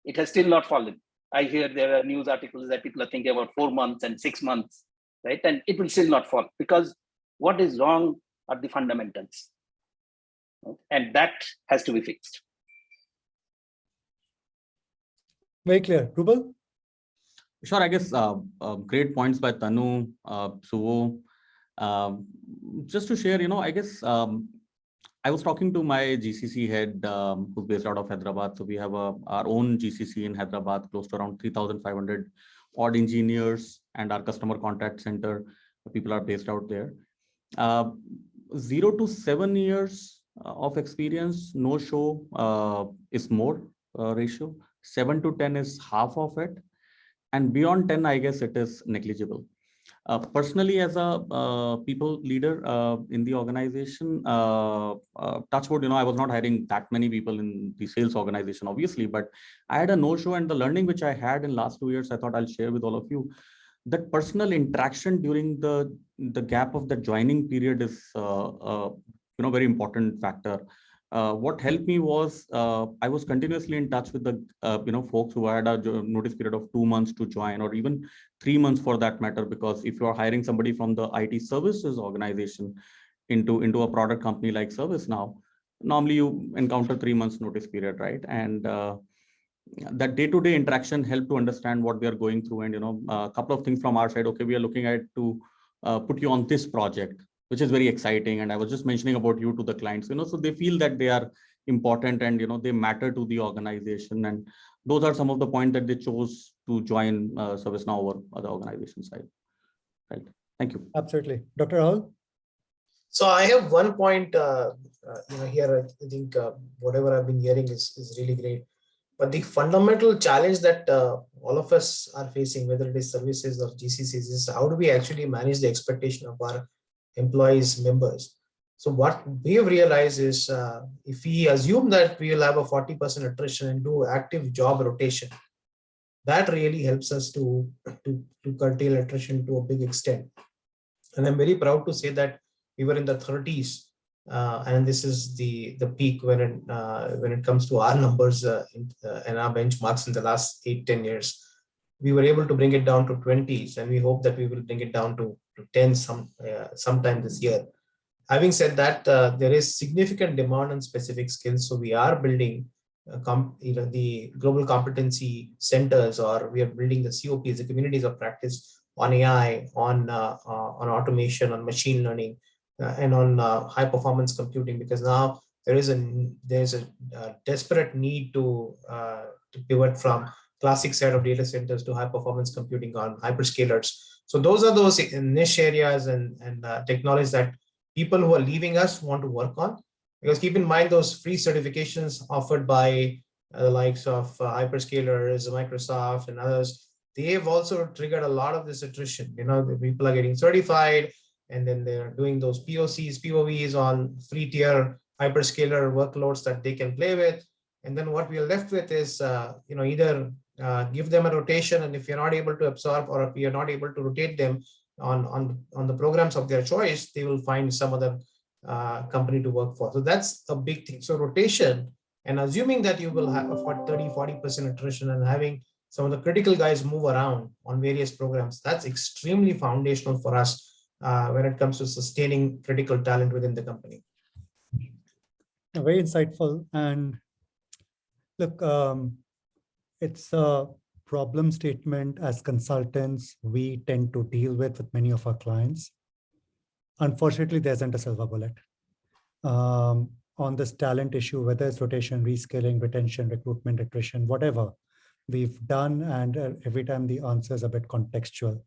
It has still not fallen. I hear there are news articles that people are thinking about 4 months and 6 months, right? And it will still not fall, because what is wrong are the fundamentals, right? And that has to be fixed. Very clear. Rubal? Sure, I guess great points by Tanu, Suvo. Just to share, I guess I was talking to my GCC head who's based out of Hyderabad. So we have our own GCC in Hyderabad, close to around 3,500 odd engineers, and our customer contact center, people are based out there. 0 to 7 years of experience, no show is more ratio. 7 to 10 is half of it. And beyond 10, I guess it is negligible. Personally, as a people leader in the organization, touchwood, I was not hiring that many people in the sales organization, obviously, but I had a no-show, and the learning which I had in last 2 years, I thought I'll share with all of you. that personal interaction during the gap of the joining period is very important factor. What helped me was I was continuously in touch with the folks who had a notice period of 2 months to join, or even 3 months for that matter, because if you are hiring somebody from the IT services organization into a product company like ServiceNow, normally you encounter 3 months notice period, right? And that day-to-day interaction helped to understand what we are going through, and a couple of things from our side. Okay, we are looking at to put you on this project, which is very exciting, and I was just mentioning about you to the clients, so they feel that they are important, and they matter to the organization, and those are some of the points that they chose to join ServiceNow over other organization side. Right. Thank you. Absolutely. Dr. Rahul? So I have one point here. I think whatever I've been hearing is really great. But the fundamental challenge that all of us are facing, whether it is services or GCCs, is how do we actually manage the expectation of our employees, members. So what we have realized is if we assume that we will have a 40% attrition and do active job rotation, that really helps us to curtail attrition to a big extent. And I'm very proud to say that we were in the 30s. And this is the peak when it comes to our numbers and our benchmarks in the last 8-10 years. We were able to bring it down to 20s, and we hope that we will bring it down to 10 sometime this year. Having said that, there is significant demand on specific skills, so we are building the global competency centers, or we are building the COPs, the communities of practice, on AI, on automation, on machine learning, and on high performance computing, because now there's a desperate need to pivot from classic set of data centers to high performance computing on hyperscalers. So those are those niche areas and technologies that people who are leaving us want to work on. Because keep in mind, those free certifications offered by the likes of hyperscalers, Microsoft, and others, they have also triggered a lot of this attrition. The people are getting certified, and then they're doing those POCs, POVs on free tier hyperscaler workloads that they can play with. And then what we are left with is, either give them a rotation, and if you're not able to absorb, or if you're not able to rotate them on the programs of their choice, they will find some other company to work for. So that's a big thing. So rotation, and assuming that you will have a 30-40% attrition, and having some of the critical guys move around on various programs, that's extremely foundational for us when it comes to sustaining critical talent within the company. Very insightful. And look, it's a problem statement as consultants we tend to deal with many of our clients. Unfortunately, there isn't a silver bullet on this talent issue, whether it's rotation, reskilling, retention, recruitment, attrition, whatever we've done. And every time the answer is a bit contextual.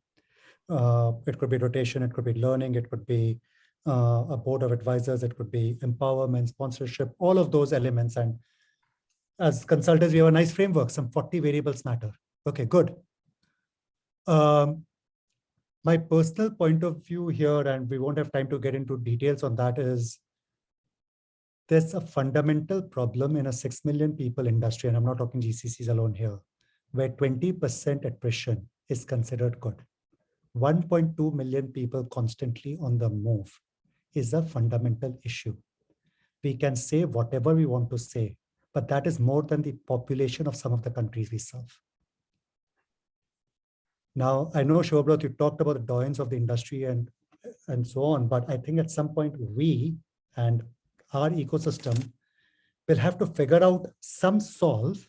It could be rotation, it could be learning, it could be a board of advisors, it could be empowerment, sponsorship, all of those elements. And as consultants, we have a nice framework, some 40 variables matter. Okay, good. My personal point of view here, and we won't have time to get into details on that, is there's a fundamental problem in a 6 million people industry, and I'm not talking GCCs alone here, where 20% attrition is considered good. 1.2 million people constantly on the move is a fundamental issue. We can say whatever we want to say, but that is more than the population of some of the countries we serve. Now, I know, Shobrat, you talked about the doyens of the industry and so on, but I think at some point we and our ecosystem will have to figure out some solve.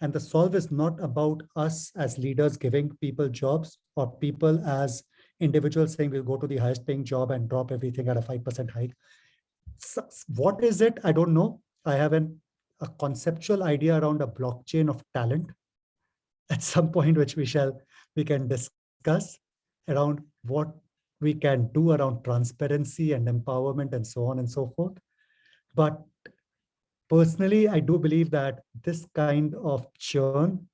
And the solve is not about us as leaders giving people jobs, or people as individuals saying we'll go to the highest paying job and drop everything at a 5% hike. So what is it? I don't know. I have a conceptual idea around a blockchain of talent at some point, which we can discuss around what we can do around transparency and empowerment and so on and so forth. But personally, I do believe that this kind of churn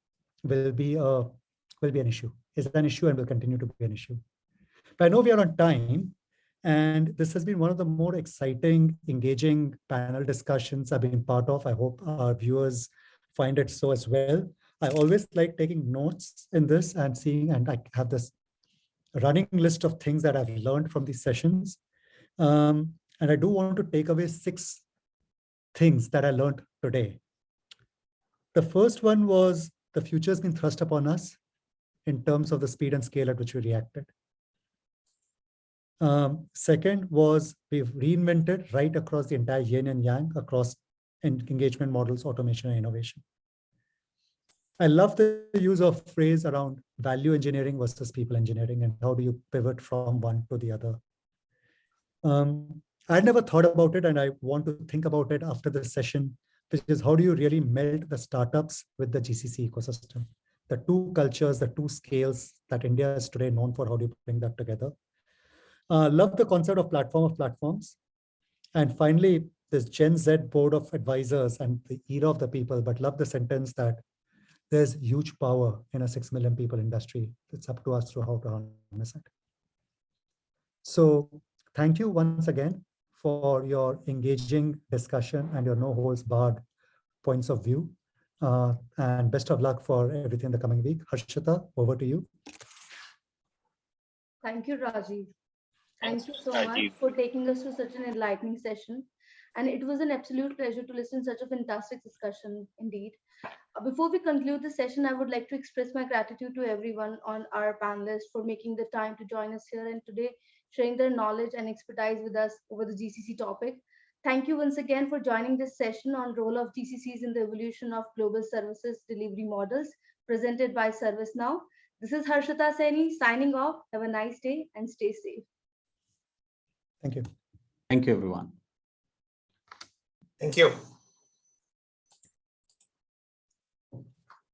will be an issue, is an issue, and will continue to be an issue. But I know we are on time, and this has been one of the more exciting, engaging panel discussions I've been part of. I hope our viewers find it so as well. I always like taking notes in this and seeing, and I have this running list of things that I've learned from these sessions. And I do want to take away 6 things that I learned today. The first one was the future has been thrust upon us in terms of the speed and scale at which we reacted. Second was we've reinvented right across the entire yin and yang, across engagement models, automation, and innovation. I love the use of phrase around value engineering versus people engineering, and how do you pivot from one to the other. I never thought about it, and I want to think about it after this session, which is how do you really meld the startups with the GCC ecosystem? The 2 cultures, the 2 scales that India is today known for, how do you bring that together? Love the concept of platforms. And finally, this Gen Z board of advisors and the era of the people, but love the sentence that there's huge power in a 6 million people industry. It's up to us to how to harness it. So thank you once again for your engaging discussion and your no holds barred points of view. And best of luck for everything in the coming week. Harshita, over to you. Thank you, Rajiv. Thank you so Rajiv. much for taking us through such an enlightening session. And it was an absolute pleasure to listen to such a fantastic discussion indeed. Before we conclude the session, I would like to express my gratitude to everyone on our panelists for making the time to join us here and today, sharing their knowledge and expertise with us over the GCC topic. Thank you once again for joining this session on role of GCCs in the evolution of global services delivery models presented by ServiceNow. This is Harshita Saini signing off. Have a nice day and stay safe. Thank you. Thank you, everyone. Thank you.